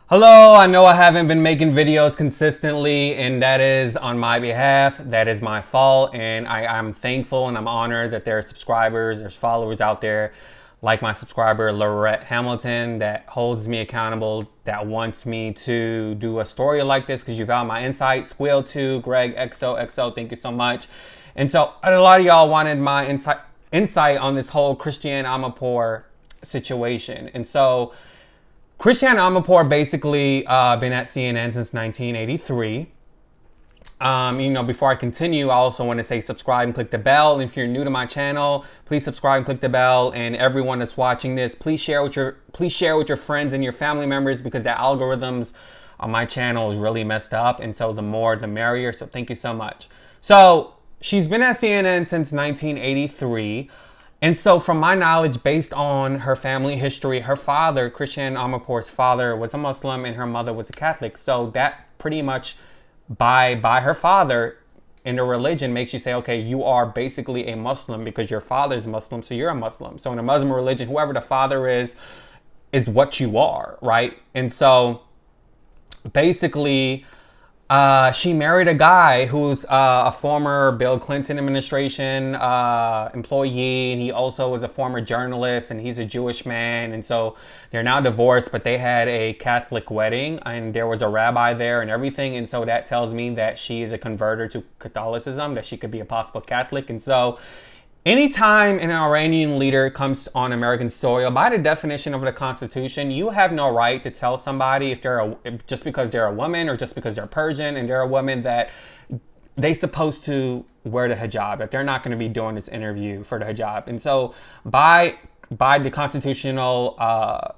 Hello, I know I haven't been making videos consistently, and that is on my behalf. That is my fault, and I'm thankful and I'm honored that there are subscribers, there's followers out there like my subscriber Lorette Hamilton that holds me accountable, that wants me to do a story like this because you found my insight. Squeal 2, Greg XOXO, thank you so much. And so a lot of y'all wanted my insight on this whole Christiane Amanpour situation. And so Christiane Amanpour basically been at CNN since 1983. Before I continue, I also want to say subscribe and click the bell. And if you're new to my channel, please subscribe and click the bell. And everyone that's watching this, please share with your friends and your family members, because the algorithms on my channel is really messed up. And so the more, the merrier. So thank you so much. So she's been at CNN since 1983. And so from my knowledge, based on her family history, her father, Christiane Amanpour's father, was a Muslim and her mother was a Catholic. So that pretty much by her father in the religion makes you say, okay, you are basically a Muslim because your father's Muslim, so you're a Muslim. So in a Muslim religion, whoever the father is what you are, right? And so basically she married a guy who's a former Bill Clinton administration employee, and he also was a former journalist, and he's a Jewish man. And so they're now divorced, but they had a Catholic wedding, and there was a rabbi there and everything. And so that tells me that she is a converter to Catholicism, that she could be a possible Catholic. And so anytime an Iranian leader comes on American soil, by the definition of the Constitution, you have no right to tell somebody if just because they're a woman or just because they're Persian and they're a woman that they're supposed to wear the hijab, that they're not going to be doing this interview for the hijab. And so by the constitutional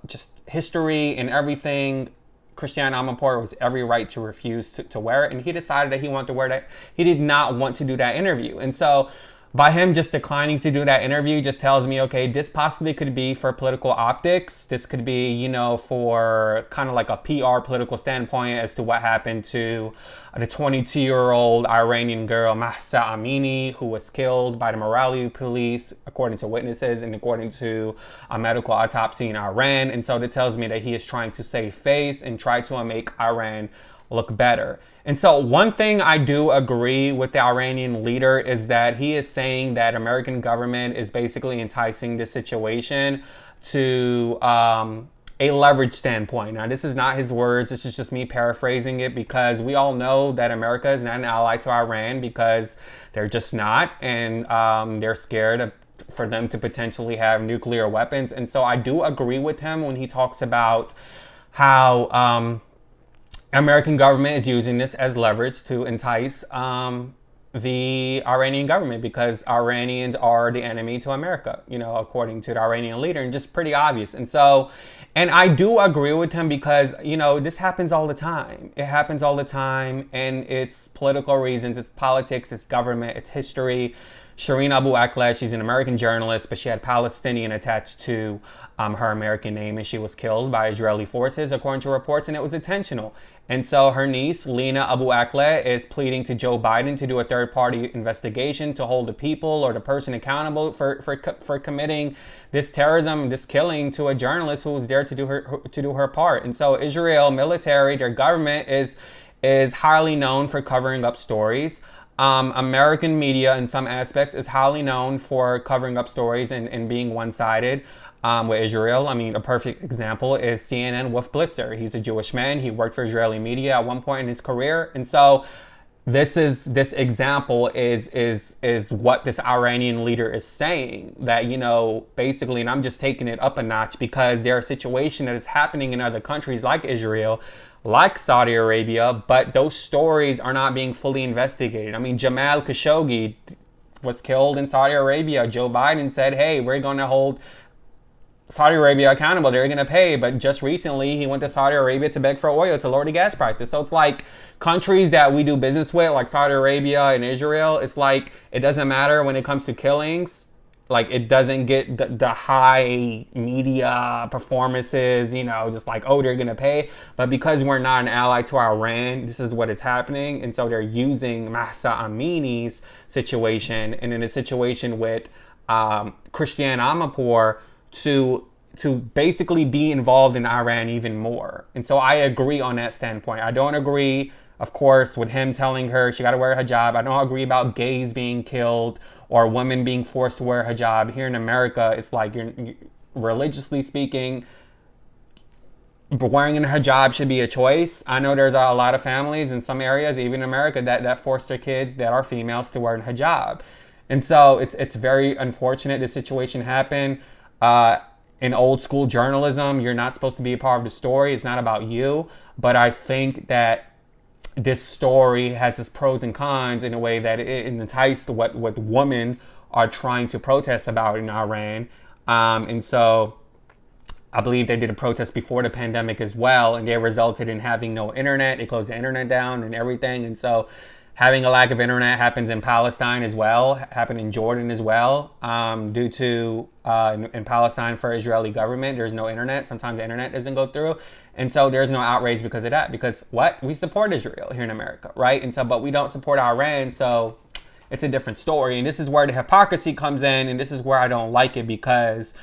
just history and everything, Christiane Amanpour was every right to refuse to wear it. And he decided that he wanted to wear that. He did not want to do that interview. And so by him just declining to do that interview just tells me, okay, this possibly could be for political optics. This could be, for kind of like a PR political standpoint as to what happened to the 22-year-old Iranian girl, Mahsa Amini, who was killed by the morality police, according to witnesses and according to a medical autopsy in Iran. And so that tells me that he is trying to save face and try to make Iran look better. And so one thing I do agree with the Iranian leader is that he is saying that American government is basically enticing this situation to a leverage standpoint. Now, this is not his words. This is just me paraphrasing it, because we all know that America is not an ally to Iran because they're just not. And they're scared for them to potentially have nuclear weapons. And so I do agree with him when he talks about how American government is using this as leverage to entice the Iranian government, because Iranians are the enemy to America, according to the Iranian leader, and just pretty obvious. And so, and I do agree with him because, this happens all the time. It happens all the time, and it's political reasons, it's politics, it's government, it's history. Shireen Abu Akleh, she's an American journalist, but she had Palestinian attached to her American name, and she was killed by Israeli forces, according to reports, and it was intentional. And so her niece, Lena Abu Akleh, is pleading to Joe Biden to do a third-party investigation to hold the people or the person accountable for committing this terrorism, this killing to a journalist who was there to do her part. And so Israel military, their government is highly known for covering up stories. American media in some aspects is highly known for covering up stories and being one-sided with Israel. I mean, a perfect example is CNN with Blitzer. He's a Jewish man. He worked for Israeli media at one point in his career. And so this example is what this Iranian leader is saying, that, basically, and I'm just taking it up a notch because there are situations that is happening in other countries like Israel, like Saudi Arabia, but those stories are not being fully investigated. I mean, Jamal Khashoggi was killed in Saudi Arabia. Joe Biden said, hey, we're going to hold Saudi Arabia accountable. They're going to pay. But just recently, he went to Saudi Arabia to beg for oil to lower the gas prices. So it's like countries that we do business with, like Saudi Arabia and Israel, it's like it doesn't matter when it comes to killings. Like, it doesn't get the high media performances, just like, oh, they're going to pay. But because we're not an ally to Iran, this is what is happening. And so they're using Mahsa Amini's situation and in a situation with Christiane Amanpour to to basically be involved in Iran even more. And so I agree on that standpoint. I don't agree, of course, with him telling her she got to wear a hijab. I don't agree about gays being killed or women being forced to wear a hijab. Here in America, it's like, religiously speaking, wearing a hijab should be a choice. I know there's a lot of families in some areas, even in America, that force their kids that are females to wear a hijab. And so it's very unfortunate this situation happened. In old school journalism, you're not supposed to be a part of the story. It's not about you. But I think that this story has its pros and cons in a way that it enticed what women are trying to protest about in Iran. And so I believe they did a protest before the pandemic as well, and they resulted in having no internet. They closed the internet down and everything. And so having a lack of internet happens in Palestine as well, happened in Jordan as well, due to, in Palestine for Israeli government, there's no internet. Sometimes the internet doesn't go through. And so there's no outrage because of that. Because what? We support Israel here in America, right? And so, but we don't support Iran, so it's a different story. And this is where the hypocrisy comes in, and this is where I don't like it because,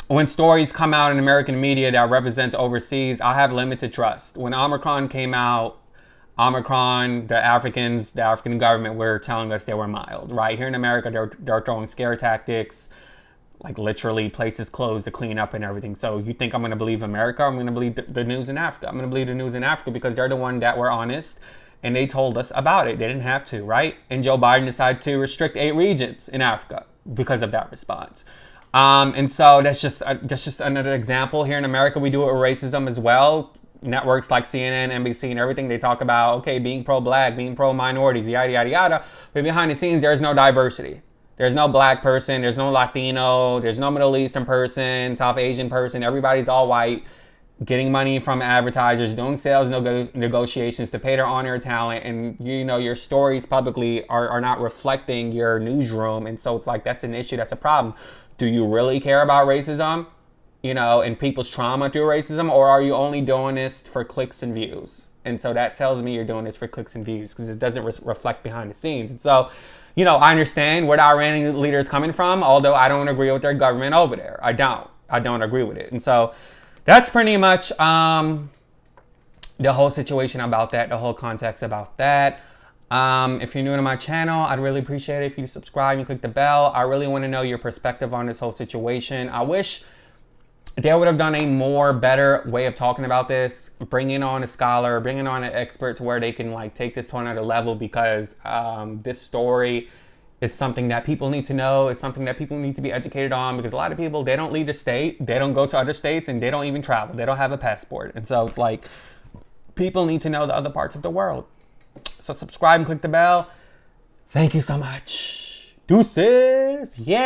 when stories come out in American media that represents overseas, I have limited trust. When Omicron came out, the African government were telling us they were mild, right? Here in America, they're throwing scare tactics, like literally places closed to clean up and everything. So you think I'm going to believe America? I'm going to believe the news in Africa. I'm going to believe the news in Africa because they're the one that were honest and they told us about it. They didn't have to, right? And Joe Biden decided to restrict 8 regions in Africa because of that response. And so that's just another example. Here in America, we do it with racism as well. Networks like CNN, NBC, and everything, they talk about, okay, being pro-black, being pro-minorities, yada, yada, yada. But behind the scenes, there's no diversity. There's no black person. There's no Latino. There's no Middle Eastern person, South Asian person. Everybody's all white, getting money from advertisers, doing sales negotiations to pay their on-air talent. And, your stories publicly are not reflecting your newsroom. And so it's like, that's an issue. That's a problem. Do you really care about racism, and people's trauma through racism, or are you only doing this for clicks and views? And so that tells me you're doing this for clicks and views because it doesn't reflect behind the scenes. And so, I understand where the Iranian leader is coming from, although I don't agree with their government over there. I don't agree with it. And so that's pretty much the whole situation about that, the whole context about that. If you're new to my channel, I'd really appreciate it if you subscribe and click the bell. I really want to know your perspective on this whole situation. I wish they would have done a better way of talking about this, bringing on a scholar, bringing on an expert to where they can take this to another level because this story is something that people need to know. It's something that people need to be educated on because a lot of people, they don't leave the state, they don't go to other states, and they don't even travel. They don't have a passport. And so it's like people need to know the other parts of the world. So subscribe and click the bell. Thank you so much. Deuces. Yay.